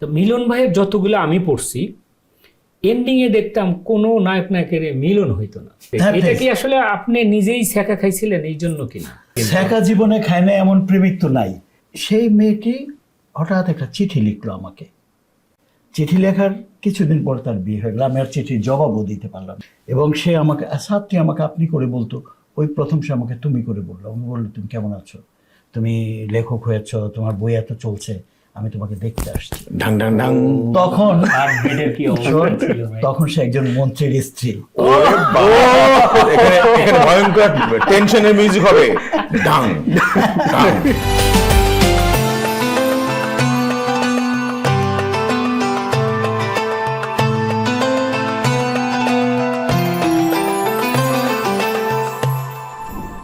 তো মিলন ভাইয়ের যতগুলো আমি পড়ছি এন্ডিং এ দেখতাম কোনো নায়ক নায়কের মিলন হইতো না। এটা কি আসলে আপনি নিজেই ছ্যাঁকা খাইছিলেন এই জন্য কিনা? ছ্যাঁকা জীবনে খায় না এমন প্রেমিক তো নাই। সেই মেয়েটি হঠাৎ একটা চিঠি লিখলো আমাকে। চিঠি লেখার কিছুদিন পর তার বিয়ে হয়ে গেল। আমি আর চিঠির জবাবও দিতে পারলাম না। এবং সে আমাকে ছাত্রী আমাকে আপনি করে বলতো, ওই প্রথম সে আমাকে তুমি করে বললো। আমি বললো তুমি কেমন আছো, তুমি লেখক হয়েছ, তোমার বই এত চলছে, আমি তোমাকে দেখতে আসছি। ঢাং ঢাং ঢাং। তখন আর বেডের কি অবস্থা ছিল ভাই? তখন সে একজন মন্ত্রীর স্ত্রী। ওরে বাবা! এখানে ভয়ঙ্কর টেনশনের মিউজিক হবে। ঢাং ঢাং।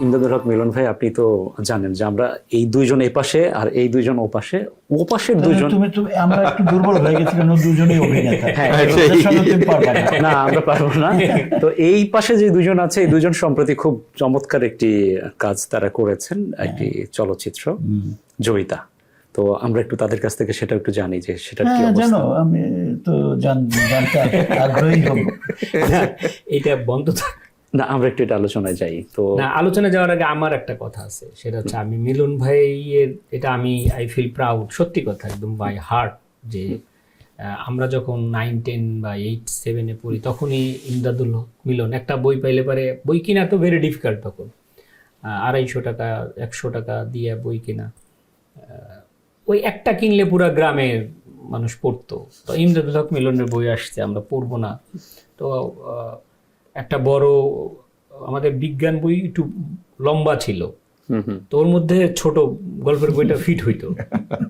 ইমদাদুল হক মিলন ভাই, আপনি তো জানেন যে আমরা এই দুইজন এই পাশে আর এই দুইজন ও পাশে, ও পাশের দুইজন তুমি আমরা একটু দুর্বল হয়ে গেছি কারণ দুজনেই অভিনেতা। হ্যাঁ, ওদের সঙ্গে তুমি পারবে না। না, আমরা পারবো না। তো এই পাশে যে দুজন আছে, এই দুজন সম্প্রতি খুব চমৎকার একটি কাজ তারা করেছেন, একটি চলচ্চিত্র জয়িতা। তো আমরা একটু তাদের কাছ থেকে সেটা একটু জানি যে সেটা কি হ্যাঁ, অবস্থা। জানো আমি তো জানতে আগ্রহী হব। এটা বন্ধ থাক না, আমরা একটু এটা আলোচনায় যাই। তো না, আলোচনা যাওয়ার আগে আমার একটা কথা আছে, সেটা হচ্ছে আমি মিলন ভাইয়ের, এটা আমি আই ফিল প্রাউড, সত্যি কথা একদম বাই হার্ট, যে আমরা যখন 9, 10 বা 8, 7-এ পড়ি তখনই ইমদাদুল হক মিলন একটা বই পাইলে পারে, বই কিনা তো ভেরি ডিফিকাল্ট তখন, 250 টাকা 100 টাকা দিয়ে বই কিনা, ওই একটা কিনলে পুরা গ্রামের মানুষ পড়তো। তো ইমদাদুল হক মিলনের বই আসছে, আমরা পড়বো না। তো একটা বড় আমাদের বিজ্ঞান বই একটু লম্বা ছিল, তো ওর মধ্যে ছোট গল্পের বইটা ফিট হইতো,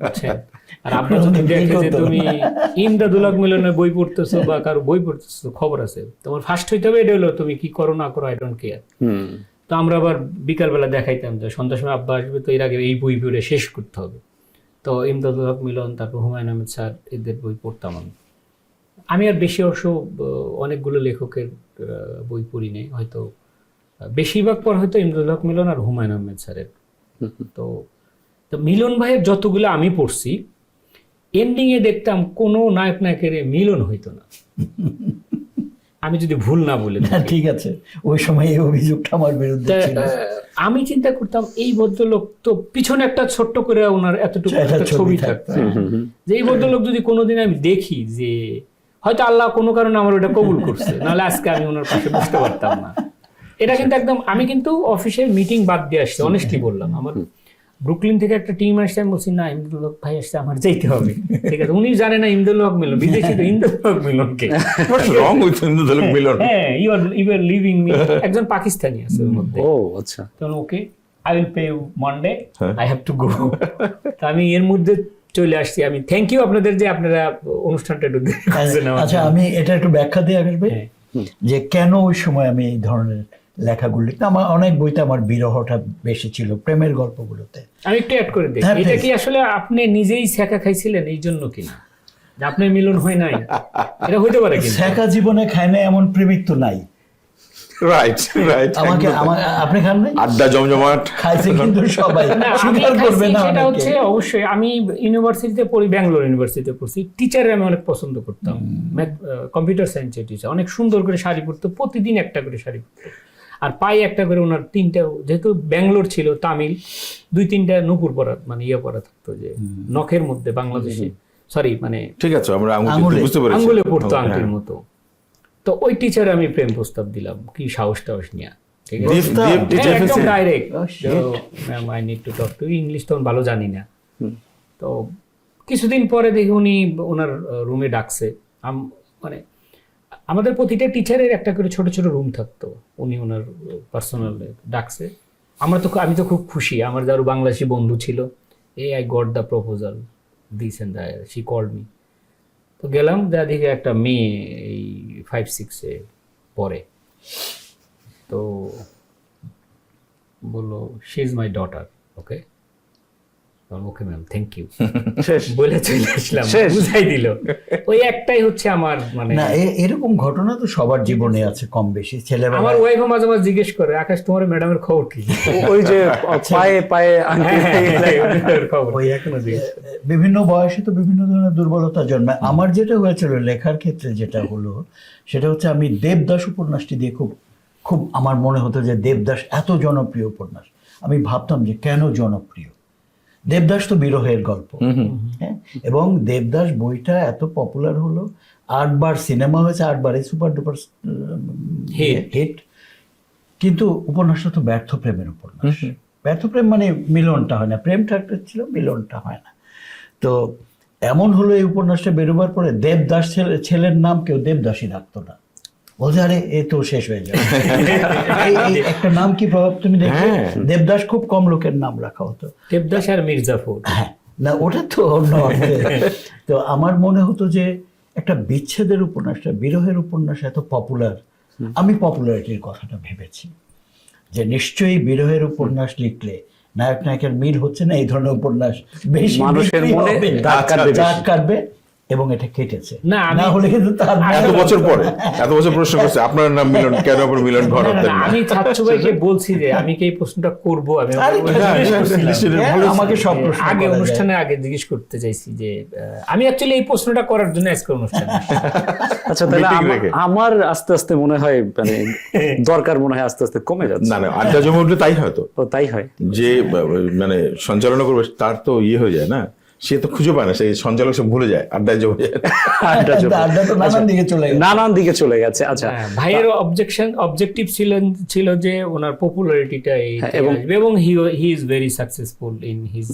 বুঝছেন? আর আপনার যদি দেখে যে তুমি ইমদাদুল হক মিলনের বই পড়তেছো বা কারো বই পড়তেছো, খবর আছে, তোমার ফার্স্ট হইতে হবে এটা হলো তুমি কি করো না করো, আই ডোন্ট কেয়ার। তো আমরা আবার বিকালবেলা দেখাইতাম যে সন্ধ্যার সময় আব্বা আসবে, তো এর আগে এই বই পড়ে শেষ করতে হবে। তো ইমদাদুল হক মিলন, তারপর হুমায়ুন আহমেদ স্যার, এদের বই পড়তাম আমি। আর বেশি অবশ্য অনেকগুলো লেখকের বই পড়ি নাই, হয়তো বেশিরভাগ পর হয়তো ইমদাদুল হক মিলন আর হুমায়ুন আহমেদ স্যারের। তো মিলন ভাইয়ের যতগুলো আমি পড়ছি এন্ডিং এ দেখতাম কোনো নায়ক নায়কের মিলন হইতো না, আমি যদি ভুল না বলে থাকি। ঠিক আছে, ওই সময় এই অভিযোগটা আমার বিরুদ্ধে ছিল। আমি চিন্তা করতাম এই ভদ্রলোক তো পিছনে একটা ছোট্ট করে ওনার এতটুকু একটা ছবি থাকতো, যে এই ভদ্রলোক যদি কোনোদিন আমি দেখি, যে হয়তো আল্লাহ কোনো কারণে আমার ওটা কবুল করছে, নাহলে আজকে আমি ওনার পাশে বসতে পারতাম না। এটা কিন্তু একদম, আমি কিন্তু অফিসের মিটিং বাদ দিয়ে আসছি, অনেস্টলি বললাম। আমার ব্রুকলিন থেকে একটা টিম আসছে, আমি বলছি না ইমদাদুল হক ভাই আসছে, আমার যেতে হবে। ঠিক আছে, উনি জানে না ইমদাদুল হক মিলন, বিদেশি তো ইমদাদুল হক মিলনকে। What's wrong with ইমদাদুল হক মিলন? হ্যাঁ, ইউ আর লিভিং মি, একজন পাকিস্তানি আছে ওর মধ্যে। ও আচ্ছা, তখন okay, I will pay you Monday, I have to go. তো আমি এর মধ্যে চলে আসছি। আমি থ্যাংক ইউ আপনাদের যে আপনারা অনুষ্ঠানটা একটু দেখছেন। আচ্ছা, আমি এটা একটু ব্যাখ্যা দিয়ে আসবে যে কেন ওই সময় আমি এই ধরনের লেখাগুলো লিখতাম। আমার অনেক বইতে আমার বিরহটা বেশি ছিল, প্রেমের গল্পগুলোতে। আমি একটু অ্যাড করে দিই, এটা কি আসলে আপনি নিজেই ছ্যাঁকা খাইছিলেন এই জন্য কিনা, যে আপনার মিলন হয় নাই? এটা হইতে পারে কিন্তু ছ্যাঁকা জীবনে খায় না এমন প্রেমিক তো নাই। Right right. আপনি খান নাই? আড্ডা জমজমাট খাইছে কিন্তু সবাই, না, আমি স্বীকার করবে খাইছি, না সেটা অনেকে। হচ্ছে অবশ্যই। আমি ইউনিভার্সিটিতে পড়ি, ব্যাঙ্গালোর ইউনিভার্সিটিতে পড়ছি। টিচারে আমি অনেক পছন্দ করতাম, কম্পিউটার সায়েন্সের টিচার, অনেক সুন্দর করে শাড়ি পরতো, প্রতিদিন একটা করে শাড়ি পরতো, আর পায়ে একটা করে ওনার 3টা, যেহেতু ব্যাঙ্গালোর ছিল তামিল, 2-3টা নুপুর পরা, মানে ইয়ে পরা থাকতো, যে নখের মধ্যে বাংলাদেশে, সরি মানে ঠিক আছে, আমরা আঙুলে বুঝতে পেরেছি, আঙ্গুলে পড়তো আংটির মতো। তো ওই টিচার আমি প্রেম প্রস্তাব দিলাম, কি সাহস টাহস নিয়ে, ঠিক আছে, একদম direct, ma'am I need to talk to, English তো ভালো জানি না। তো কিছুদিন পরে দেখি উনি ওনার রুমে ডাকছে, মানে আমাদের প্রতিটা টিচারের একটা করে ছোট ছোট রুম থাকতো, উনি ওনার পার্সোনাল ডাকছে। আমি তো খুব খুশি, আমার যারা বাংলাদেশি বন্ধু ছিল, I got the proposal this and that, she called me. তো গেলাম, যা দেখি একটা মেয়ে এই 5-6-এ পড়ে, তো বললো she is my daughter, okay. Okay ma'am thank you শেষ বলে চলে আসলাম, শেষ। বুঝাই দিল। ওই একটাই হচ্ছে আমার মানে, না এরকম ঘটনা তো সবার জীবনে আছে কম বেশি। আমার ছেলেবেলায় ওয়াইফও মাঝে মাঝে জিজ্ঞেস করে, আকাশ তোমার ম্যাডামের খবর কি? ওই যে পায়ে পায়ে আংটি খবর ওই এখনো জিজ্ঞেস করে। বিভিন্ন বয়সে তো বিভিন্ন ধরনের দুর্বলতা জন্মায়। আমার যেটা হয়েছিল লেখার ক্ষেত্রে যেটা হলো সেটা হচ্ছে আমি দেবদাস উপন্যাসটি দিয়ে খুব খুব আমার মনে হতো যে দেবদাস এত জনপ্রিয় উপন্যাস। আমি ভাবতাম যে কেন জনপ্রিয়, দেবদাস তো বিরহের গল্প, হ্যাঁ, এবং দেবদাস বইটা এত পপুলার হলো, 8 বার সিনেমা হয়েছে, 8 বারই সুপার ডুপার হিট। কিন্তু উপন্যাসটা তো ব্যর্থ প্রেমের উপন্যাস। ব্যর্থ প্রেম মানে মিলনটা হয় না, প্রেমটা একটা ছিল, মিলনটা হয় না। তো এমন হলো এই উপন্যাসটা বেরোবার পরে দেবদাস ছেলের নাম কেউ দেবদাসই রাখতো না, বলছে আরে এ তো শেষ হয়ে যাবে। এই একটা নাম কি প্রভাব তুমি দেখো, দেবদাস খুব কম লোকের নাম রাখা হতো। দেবদাস আর মির্জাফর, হ্যাঁ, না ওটা তো অন্য অর্থে। তো আমার মনে হতো যে একটা বিচ্ছেদের উপন্যাসটা, বিরহের উপন্যাস এত পপুলার, আমি পপুলারিটির কথাটা ভেবেছি যে নিশ্চয়ই বিরহের উপন্যাস লিখলে নায়ক নায়িকার মিল হচ্ছে না, এই ধরনের উপন্যাস বেশি মানুষের বিক্রি মনে হবে, দাগ কাটবে বেশি। দাগ কাটবে, এবং এটা কেটেছে। না, আমি- না হলে কিন্তু তার এত বছর পরে এত বছর প্রশ্ন করছে আপনার নাম মিলন, কেন আপনার মিলন ঘর হতেন না? আমি ছাত্র ভাইকে বলছি যে আমি কি এই প্রশ্নটা করবো, আমি আরে, জিজ্ঞেস করছিলাম। হ্যাঁ, আমাকে সব প্রশ্ন আগে করা যায়। অনুষ্ঠানে আগে জিজ্ঞেস করতে চাইছি যে আমি অ্যাকচুয়ালি এই প্রশ্নটা করার জন্য আজকে অনুষ্ঠান। আচ্ছা তাহলে Meeting রেখে। আমার আস্তে আস্তে মনে হয় মানে দরকার মনে হয় আস্তে আস্তে কমে যাচ্ছে। না না, আড্ডা জমে উঠলে তাই হয়তো, তো তাই হয়। যে মানে সঞ্চালনা করবে তার তো ইয়ে হয়ে যায় না, সে তো খুঁজে পায় না, সেই সঞ্চালক সে ভুলে যায়, আড্ডায় জমে যায়। আড্ডা জমে। আড্ডা তো নানান দিকে চলে গেছে। নানান দিকে চলে গেছে। আচ্ছা হ্যাঁ, ভাইয়ের অবজেক্টিভ ছিল যে ওনার পপুলারিটিটা এবং he is very successful in his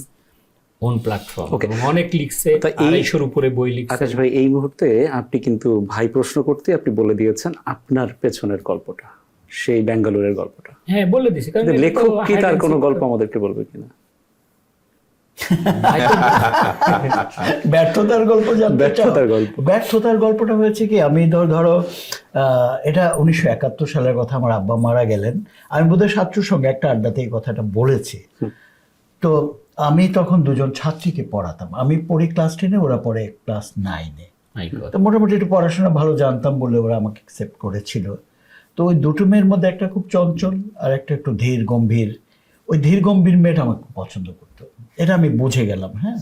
own platform, অনেক লিখছে, তা এই- 250 উপরে বই লিখছে। আকাশ ভাই, এই মুহূর্তে আপনি কিন্তু ভাই প্রশ্ন করতে আপনি বলে দিয়েছেন আপনার পেছনের গল্পটা, সেই ব্যাঙ্গালোরের গল্পটা। হ্যাঁ বলে দিছি, কারণ কিন্তু এটা তো লেখক কি তার hide and কোনো seek গল্প আমাদেরকে বলবে কিনা? ভাই তো- ব্যর্থতার গল্প জানতে চাও? ব্যর্থতার গল্প। ব্যর্থতার গল্পটা হয়েছে কি, আমি ধরো এটা 1971 সালের কথা, আমার আব্বা মারা গেলেন, আমি বোধহয় ছাত্রর সঙ্গে একটা আড্ডাতে এই কথাটা বলেছি। তো আমি তখন দুজন ছাত্রীকে পড়াতাম, আমি পড়ি ক্লাস 10-এ, ওরা পড়ে ক্লাস 9-এ। My God. তো মোটামুটি একটু পড়াশোনা ভালো জানতাম বলে ওরা আমাকে অ্যাকসেপ্ট করেছিল। তো ওই দুটো মেয়ের মধ্যে একটা খুব চঞ্চল আর একটা একটু ধীর গম্ভীর। ওই ধীর গম্ভীর মেয়েটা আমাকে খুব পছন্দ করতো, এটা আমি বুঝে গেলাম। হ্যাঁ,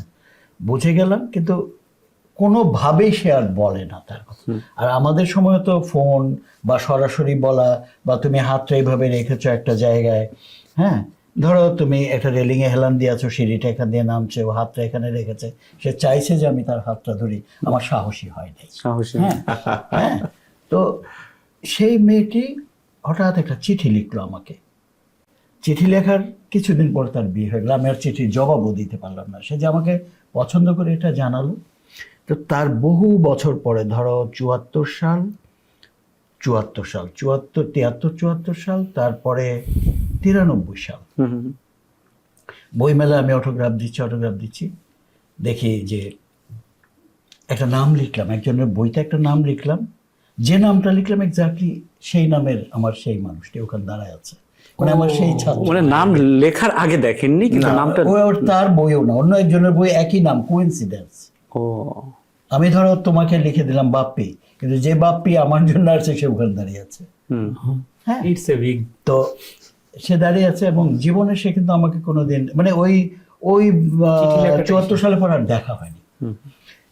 বুঝে গেলাম, কিন্তু কোনোভাবেই সে আর বলে না তার কথা। আর আমাদের সময় তো ফোন বা সরাসরি বলা, বা তুমি হাতটা এইভাবে রেখেছো একটা জায়গায়, হ্যাঁ, ধরো তুমি একটা রেলিংয়ে হেলান দিয়েছো, সিঁড়িটা এখান দিয়ে নামছে, ও হাতটা এখানে রেখেছে, সে চাইছে যে আমি তার হাতটা ধরি, আমার সাহসী হয় নাই। সাহসী। হ্যাঁ, হ্যাঁ। তো সেই মেয়েটি হঠাৎ একটা চিঠি লিখলো আমাকে। চিঠি লেখার কিছুদিন পর তার বিয়ে হয়ে গেল, আমি আর চিঠির জবাবও দিতে পারলাম না। সে যে আমাকে পছন্দ করে এটা জানালো। তো তার বহু বছর পরে, ধরো 74 সাল, তারপরে 93 সাল, বইমেলা আমি অটোগ্রাফ দিচ্ছি, দেখি যে একটা নাম লিখলাম, একজনের বইতে একটা নাম লিখলাম, যে নামটা লিখলাম এক্স্যাক্টলি সেই নামের আমার সেই মানুষটি ওখানে দাঁড়ায় আছে, মানে আমার সেই ছাত্র। মানে নাম লেখার আগে দেখেননি, কিন্তু নামটা ওর তার বইও না, অন্য একজনের বই, একই নাম, কোইন্সিডেন্স। ও আমি ধরো তোমাকে লিখে দিলাম বাপ্পি, কিন্তু যে বাপ্পি আমার জন্য আসছে সে ওখানে দাঁড়িয়ে আছে। হ্যাঁ, It's a big তো সে দাঁড়িয়ে আছে, এবং জীবনে সে কিন্তু আমাকে কোনোদিন, মানে ওই 74 সালে পর আর দেখা হয়নি।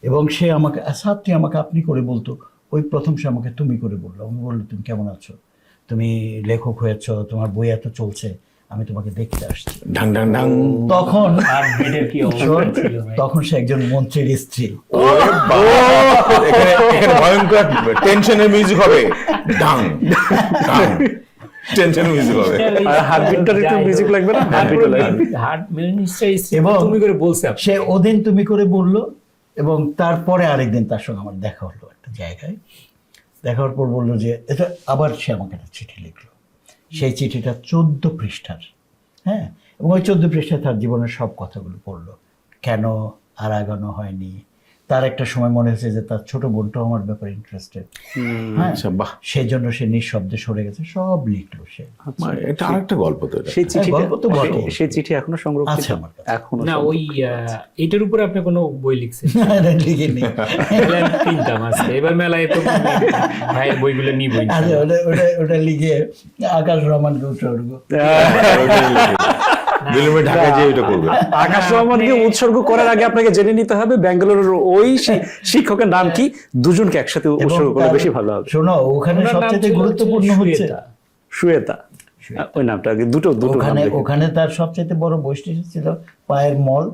এবং সে আমাকে ছাত্রী আমাকে আপনি করে বলতো, ওই প্রথম সে আমাকে তুমি করে বললো। আমি বললো তুমি কেমন আছো, তুমি লেখক হয়েছো, তোমার বই এত চলছে, আমি তোমাকে দেখতে আসছি। ঢাং ঢাং ঢাং। তখন হার্টবিটের কি অবস্থা ছিল ভাই। তখন সে একজন মন্ত্রীর স্ত্রী। এখানে ভয়ঙ্কর টেনশনের মিউজিক হবে, ঢাং ঢাং, টেনশনের মিউজিক হবে। আর হার্টবিটটার একটু মিউজিক লাগবে না? হার্টবিটও লাগবে। হার্ট নিশ্চয়ই এবং তুমি করে বলছে আপনি। সে ওদিন তুমি করে বললো, এবং তারপরে আরেকদিন তার সঙ্গে আমার দেখা হলো একটা জায়গায়। দেখার পর বললো যে এটা, আবার সে আমাকে একটা চিঠি লিখলো। সেই চিঠিটা 14 পৃষ্ঠার। হ্যাঁ, এবং ওই 14 পৃষ্ঠায় তার জীবনের সব কথাগুলো পড়লো, কেন আর আগানো হয়নি, তার একটা সময় মনে হয়েছে যে তার ছোট বোনটাও আমার ব্যাপারে ইন্টারেস্টেড, হ্যাঁ, আচ্ছা, বাহ, সেই জন্য সে নিঃশব্দে সরে গেছে, সব লিখলো সে। এটা আরেকটা গল্প তো এটা। সেই চিঠি, গল্প তো বটে। সেই চিঠি এখনো সংরক্ষিত আছে আমার কাছে। এখনো না ওই এটার উপরে আপনি কোনো বই লিখছেন? লিখিনি। তাহলে আমি কিনতাম আজকে, এবার মেলায় তো ভাইয়ের বইগুলো নিবই। আচ্ছা, ওটা লিখে আকাশ রহমানকে উৎসর্গ। দিল্লি ঢাকায় যে এটা করবে। আকাশ রহমানকে উৎসর্গ করার আগে আপনাকে জেনে নিতে হবে বেঙ্গালুরুর ওই শিক্ষকের নাম কি, দুজনকে একসাথে উৎসর্গ করলে বেশি ভালো হবে। শোনো, ওখানে সবচেয়ে গুরুত্বপূর্ণ হচ্ছে শ্বেতা, ওই নামটা আগে দুটো ওখানে তার সবচেয়ে বড় বৈশিষ্ট্য ছিল পায়ের মল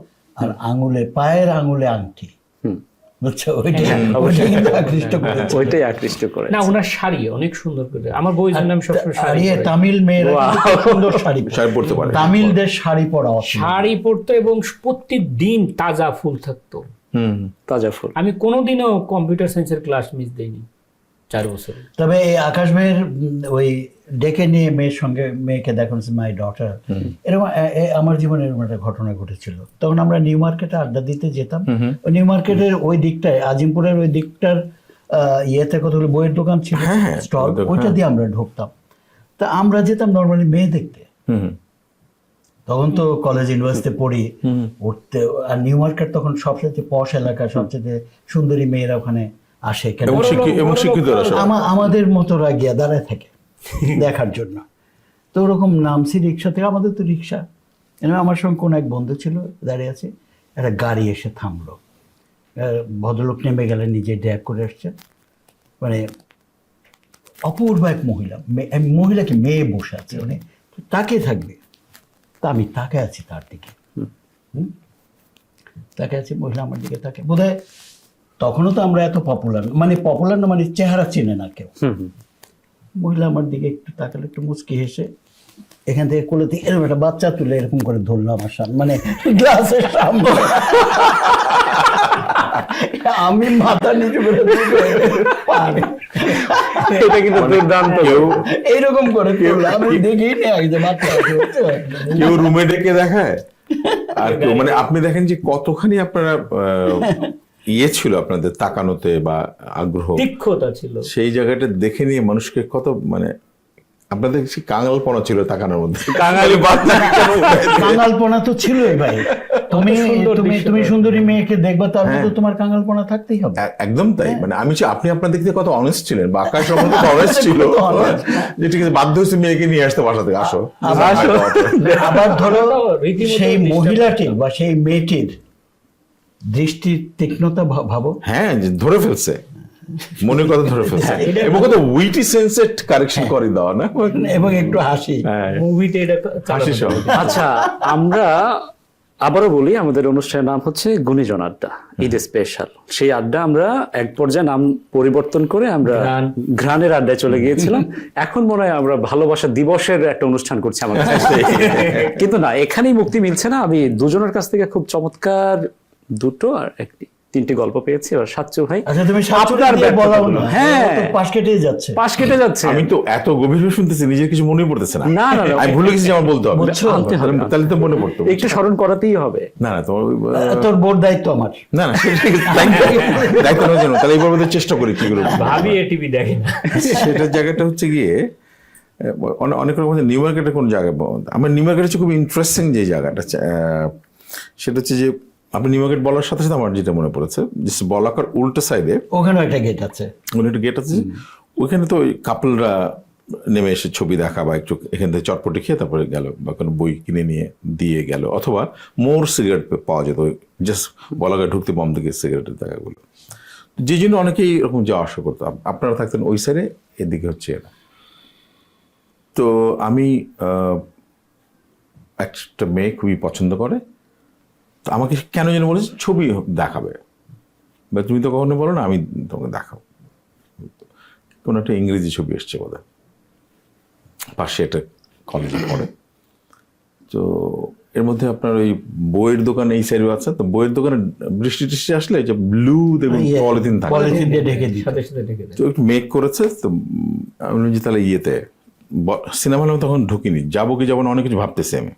আর পায়ের আঙুলে আংটি। বুঝছো, ওইটাই কিন্তু আকৃষ্ট করেছে। ওইটাই আকৃষ্ট করে। না ওনার শাড়ি অনেক সুন্দর করে, আমার বইয়ের নাম সবসময় আর শাড়ি ইয়ে পরে। তামিল মেয়েরা কিন্তু সুন্দর শাড়ি শাড়ি পরতে পারে। তামিলদের শাড়ি পরা অসম্ভব। শাড়ি পরতো এবং প্রত্যেকদিন তাজা ফুল থাকতো। তাজা ফুল। আমি কোনোদিনও কম্পিউটার সায়েন্সের ক্লাস মিস দেইনি 4 বছরে। তবে এই আকাশ ভাইয়ের ওই ডেকে নিয়ে মেয়েকে দেখানো মাই ডটার, এরকম আমার জীবনে এরকম একটা ঘটনা ঘটেছিল। তখন আমরা নিউ মার্কেটে আড্ডা দিতে যেতাম। ওই নিউ মার্কেটের ওই দিকটায়, আজিমপুরের ওই দিকটার ইয়েতে কতগুলো বইয়ের দোকান ছিল, স্টল, ওইটা দিয়ে আমরা ঢুকতাম। তা আমরা যেতাম নর্মালি মেয়ে দেখতে। তখন তো কলেজ ইউনিভার্সিটি পড়ি, উঠতে, আর নিউ মার্কেট তখন সবচেয়ে পশ এলাকা, সবচেয়ে সুন্দরী মেয়েরা ওখানে আসে। কেন আমাদের মতোরা গিয়া দাঁড়ায় থাকে দেখার জন্য। তো ওরকম নামছি রিক্সা থেকে, আমাদের তো রিক্সা, আমার সঙ্গে কোন এক বন্ধু ছিল দাঁড়িয়ে আছে, একটা গাড়ি এসে থামলো। ভদ্রলোক নেমে গেলেন, নিজে ড্যাগ করে আসছে, মানে অপূর্ব এক মহিলা কি মেয়ে বসে আছে, মানে তাকে থাকবে। তা আমি তাকে আছি তার দিকে, তাকে আছি, মহিলা আমার দিকে তাকে, বোধহয় তখনও তো আমরা এত পপুলার না, মানে চেহারা চেনে না কেউ। মহিলা আমার দিকে একটু তাকালে, একটু মুচকি হেসে এখান থেকে কোলে থেকে এরকম একটা বাচ্চা তুলে এরকম করে ধরলো আমার সামনে, মানে গ্লাসের সামনে। আমি মাথা নিচু করে এটা কিন্তু দুর্দান্ত। এইরকম করে আমি দেখি কেউ রুমে ডেকে দেখায়, আর কেউ মানে আপনি দেখেন যে কতখানি আপনারা ইয়ে ছিল আপনাদের তাকানোতে বা আগ্রহ, তীক্ষ্ণতা ছিল, সেই জায়গাটা দেখে নিয়ে মানুষকে কত, মানে আপনাদের কাঙালপনা ছিল তাকানোর মধ্যে। কাঙালপনা তো ছিলই ভাই। তুমি সুন্দরী মেয়েকে দেখবা, তার মধ্যে তোমার কাঙালপনা থাকতেই হবে। একদম তাই, মানে আমি আপনি আপনার দিক থেকে কত অনেস্ট ছিলেন, বা আকাশ অনেস্ট ছিল, যে ঠিক আছে বাধ্য হয়েছে মেয়েকে নিয়ে আসতে বাসা থেকে, আসো। আবার ধরো সেই মহিলাটির বা সেই মেয়েটির দৃষ্টির তীক্ষ্ণতা ভাবো। হ্যাঁ, ধরে ফেলছে, মনের কথা ধরে ফেলছে, এবং কত উইটি সেন্সেট কারেকশন করে দেওয়া না, এবং একটু হাসি মুভিতে এটা হাসি সহ। আচ্ছা, আমরা আবারও বলি, আমাদের অনুষ্ঠানের নাম হচ্ছে গুণীজন আড্ডা, ঈদ স্পেশাল। সেই আড্ডা আমরা এক পর্যায়ে নাম পরিবর্তন করে আমরা ঘ্রাণের আড্ডায় চলে গিয়েছিলাম। এখন মনে হয় আমরা ভালোবাসা দিবসের একটা অনুষ্ঠান করছি আমার কাছে। কিন্তু না, এখানেই মুক্তি মিলছে না। আমি দুজনের কাছ থেকে খুব চমৎকার দুটো আর একটি 3টি গল্প পেয়েছি। আর সাচ্চু ভাই, আচ্ছা তুমি পাশ কেটে যাচ্ছে। আমি তো এত গভীরভাবে শুনতেছি, নিজের কিছু মনে পড়তেছে না। না, আমি ভুলে গেছি, আমার বলতে হবে, তাহলে তো মনে পড়তো। একটু স্মরণ করাতেই হবে। না না, তোর বোর্ড দায়িত্ব আমার। না না, দায়িত্ব নেওয়ার জন্য তাহলে এইবার বোধহয় চেষ্টা করি কি করে ভাবি টিভি দেখে না। সেটার জায়গাটা হচ্ছে গিয়ে অনেক রকম নিউ মার্কেটের কোন জায়গায়, আমার নিউ মার্কেট হচ্ছে খুব ইন্টারেস্টিং যে জায়গাটা, সেটা হচ্ছে যে আপনি নিউ মার্কেট বলার সাথে সাথে আমার যেটা মনে পড়েছে, যে বলাকার উল্টো সাইডে ওখানে একটা গেট আছে, ওইখানে তো ওই কাপলরা নেমে এসে ছবি দেখা বা একটু এখান থেকে চটপটি খেয়ে তারপরে গেল, বা কোনো বই কিনে নিয়ে দিয়ে গেল, অথবা মোর সিগারেট পাওয়া যেত জাস্ট বলাকার ঢুকতে বাম দিকে সিগারেটের জায়গাগুলো, যে জন্য অনেকেই এরকম যাওয়া আসা করতাম। আপনারা থাকতেন ওই সাইডে, এদিকে হচ্ছে এরা। তো আমি একটা মেয়ে খুবই পছন্দ করে, তো আমাকে কেন যেন বলেছে ছবি দেখাবে, বা তুমি তো কখনো বলো না আমি তোমাকে দেখাবো। কোনো একটা ইংরেজি ছবি এসছে বোধ হয়, পাশে একটা কলেজে পড়ে। তো এর মধ্যে আপনার ওই বইয়ের দোকান এই সাইডে আছে, তো বইয়ের দোকানে বৃষ্টি টিষ্টি আসলে যে ব্লু দেখুন পলিথিন থাকে, তো একটু মেক করেছে। তো আমি বলছি তাহলে ইয়েতে সিনেমা হলে তখন ঢুকিনি, যাবো কি যাবো না অনেক কিছু ভাবতেছি আমি।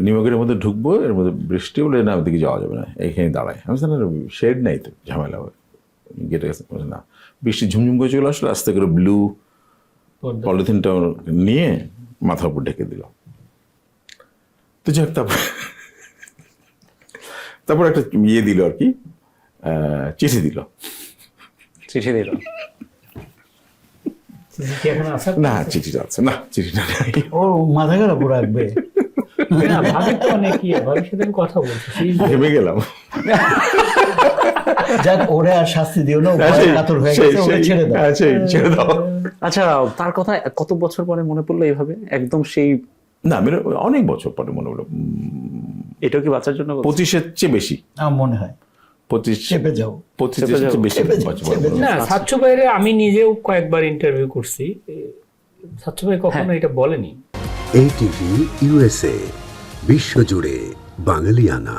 নিউ ইয়র্কের মধ্যে ঢুকবো, এর মধ্যে বৃষ্টি হলে না ওদিকে যাওয়া যাবে না, এইখানে দাঁড়ায়। আমি জানি শেড নাই তো, ঝামেলা হবে, গেটে গেছে না, বৃষ্টি ঝুমঝুম করে চলে আসলো, আস্তে করে ব্লু পলিথিনটা নিয়ে মাথার উপর ঢেকে দিল। তো যাক, তারপর একটা ইয়ে দিল আর কি, চিঠি দিল। চিঠি দিল? কি এখন আছে? না, চিঠিটা আছে না, চিঠিটা নাই। ও মাথা খারাপ রাখবে। না, ভাবি তো অনেক ইয়ে, ভাবির সাথে আমি কথা বলছি, ভেবে গেলাম। যাক, ওরে আর শাস্তি দিও না, ও ভয়ে কাতর হয়ে গেছে, ওরে ছেড়ে দাও। ছেড়ে দাও। আচ্ছা, তার কথা কত বছর পরে মনে পড়লো এইভাবে একদম? সেই না, আমি অনেক বছর পরে মনে হলো, এটাও কি বাচ্চার জন্য বলছেন? 25-এর চেয়ে বেশি, আমার মনে হয় 25 চেপে যাও। 25-এর চেয়ে বেশি চেপে যাও, বছর চেপে পরে। না, সাচ্চু ভাইরে আমি নিজেও কয়েকবার ইন্টারভিউ করছি, সাচ্চু ভাই কখনো এটা বলেনি। ATV USA, বিশ্বজুড়ে বাঙালিয়ানা।